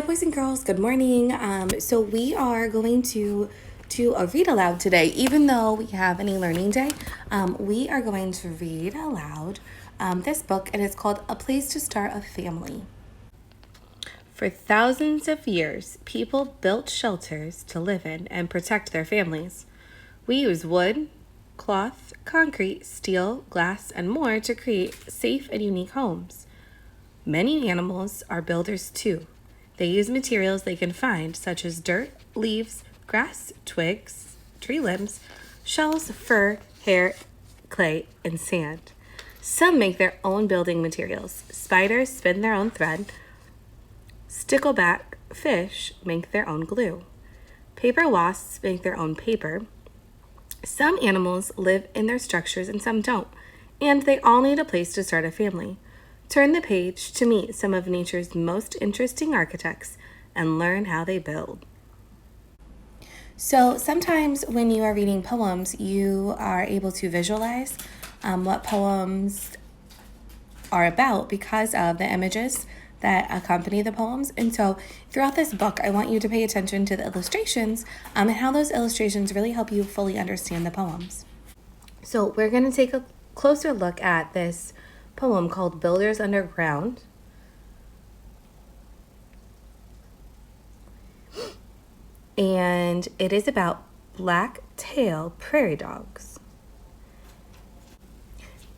Hi, boys and girls. Good morning. So we are going to do a read aloud today. Even though we have an e-learning day, we are going to read aloud this book, and it's called A Place to Start a Family. For thousands of years, people built shelters to live in and protect their families. We use wood, cloth, concrete, steel, glass, and more to create safe and unique homes. Many animals are builders too. They use materials they can find, such as dirt, leaves, grass, twigs, tree limbs, shells, fur, hair, clay, and sand. Some make their own building materials. Spiders spin their own thread. Stickleback fish make their own glue. Paper wasps make their own paper. Some animals live in their structures and some don't, and they all need a place to start a family. Turn the page to meet some of nature's most interesting architects and learn how they build. So sometimes when you are reading poems, you are able to visualize what poems are about because of the images that accompany the poems. And so throughout this book, I want you to pay attention to the illustrations and how those illustrations really help you fully understand the poems. So we're going to take a closer look at this poem called Builders Underground. And it is about black-tailed prairie dogs.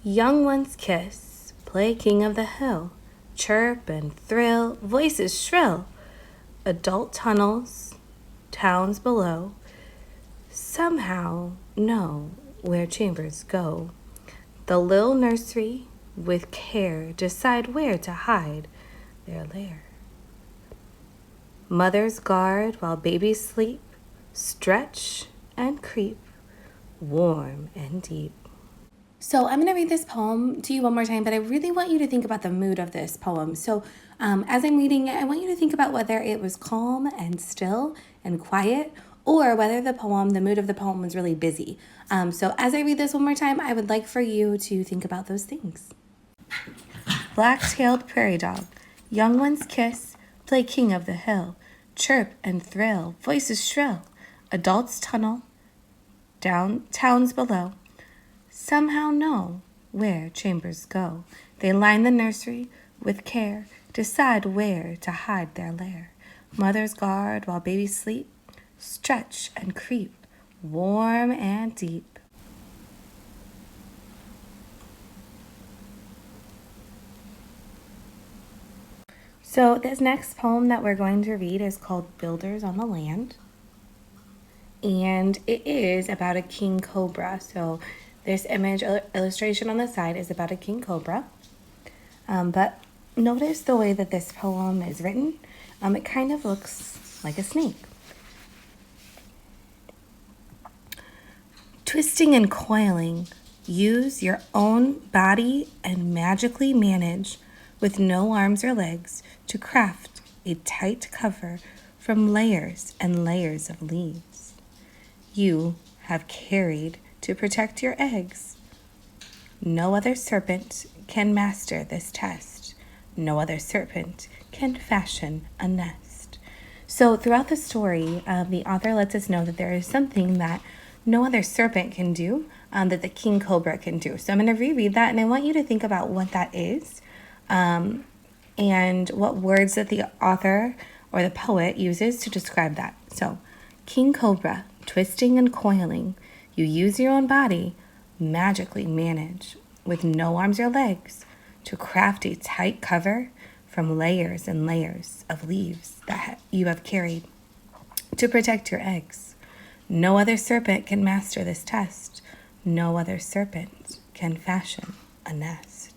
Young ones kiss, play king of the hill, chirp and thrill, voices shrill. Adult tunnels, towns below, somehow know where chambers go. The little nursery, with care, decide where to hide their lair. Mothers guard while babies sleep, stretch and creep, warm and deep. So I'm going to read this poem to you one more time, but I really want you to think about the mood of this poem. So as I'm reading it, I want you to think about whether it was calm and still and quiet, or whether the mood of the poem was really busy. So as I read this one more time, I would like for you to think about those things. Black-tailed prairie dog, young ones kiss, play king of the hill, chirp and thrill, voices shrill. Adults tunnel, down towns below, somehow know where chambers go. They line the nursery with care, decide where to hide their lair. Mothers guard while babies sleep, stretch and creep, warm and deep. So this next poem that we're going to read is called Builders on the Land. And it is about a king cobra. So this image illustration on the side is about a king cobra. But notice the way that this poem is written. It kind of looks like a snake. Twisting and coiling, use your own body and magically manage, with no arms or legs, to craft a tight cover from layers and layers of leaves you have carried to protect your eggs. No other serpent can master this test. No other serpent can fashion a nest. So throughout the story, the author lets us know that there is something that no other serpent can do that the king cobra can do. So I'm going to reread that, and I want you to think about what that is and what words that the author or the poet uses to describe that. So, king cobra, twisting and coiling, you use your own body, magically manage, with no arms or legs, to craft a tight cover from layers and layers of leaves that you have carried to protect your eggs. No other serpent can master this test. No other serpent can fashion a nest.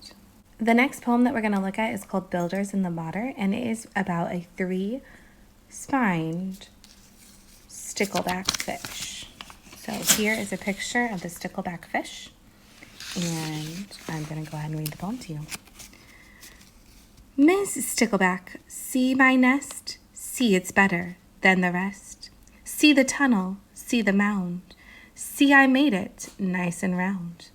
The next poem that we're going to look at is called Builders in the Water, and it is about a 3-spined stickleback fish. So here is a picture of the stickleback fish, and I'm going to go ahead and read the poem to you. Miss Stickleback, see my nest, see it's better than the rest. See the tunnel, see the mound, see I made it nice and round.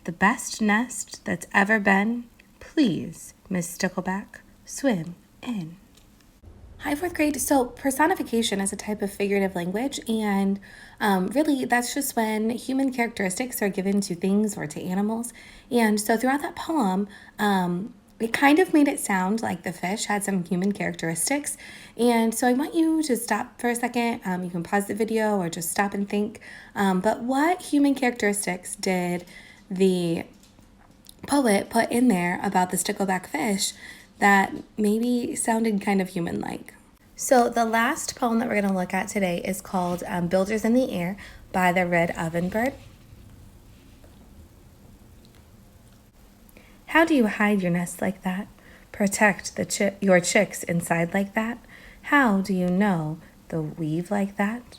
The best nest that's ever been, please, Miss Stickleback, swim in. Hi, fourth grade. So, personification is a type of figurative language, and really, that's just when human characteristics are given to things or to animals. And so, throughout that poem, it kind of made it sound like the fish had some human characteristics. And so, I want you to stop for a second. You can pause the video or just stop and think. But what human characteristics did the poet put in there about the stickleback fish that maybe sounded kind of human-like? So the last poem that we're going to look at today is called Builders in the Air by the Red Ovenbird. How do you hide your nest like that? Protect your chicks inside like that? How do you know the weave like that?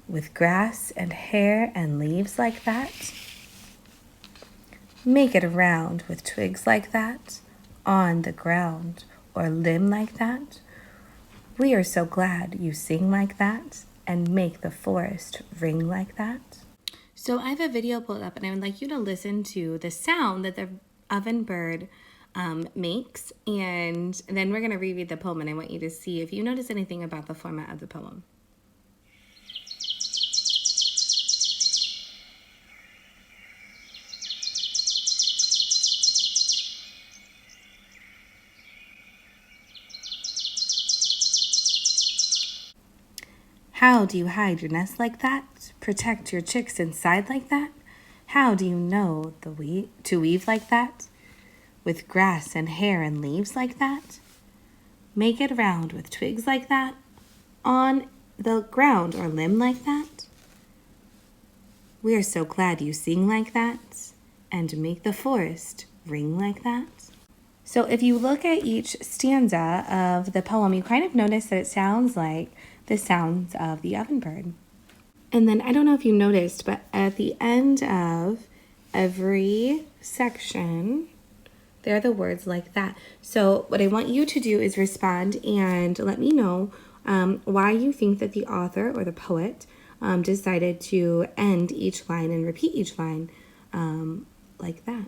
With grass and hair and leaves like that? Make it around with twigs like that? On the ground or limb like that? We are so glad you sing like that and make the forest ring like that. So I have a video pulled up and I would like you to listen to the sound that the ovenbird makes, and then we're going to reread the poem, and I want you to see if you notice anything about the format of the poem. How do you hide your nest like that? Protect your chicks inside like that? How do you know to weave like that? With grass and hair and leaves like that? Make it round with twigs like that? On the ground or limb like that? We are so glad you sing like that and make the forest ring like that. So if you look at each stanza of the poem, you kind of notice that it sounds like the sounds of the ovenbird. And then I don't know if you noticed, but at the end of every section, there are the words like that. So what I want you to do is respond and let me know why you think that the author or the poet decided to end each line and repeat each line like that.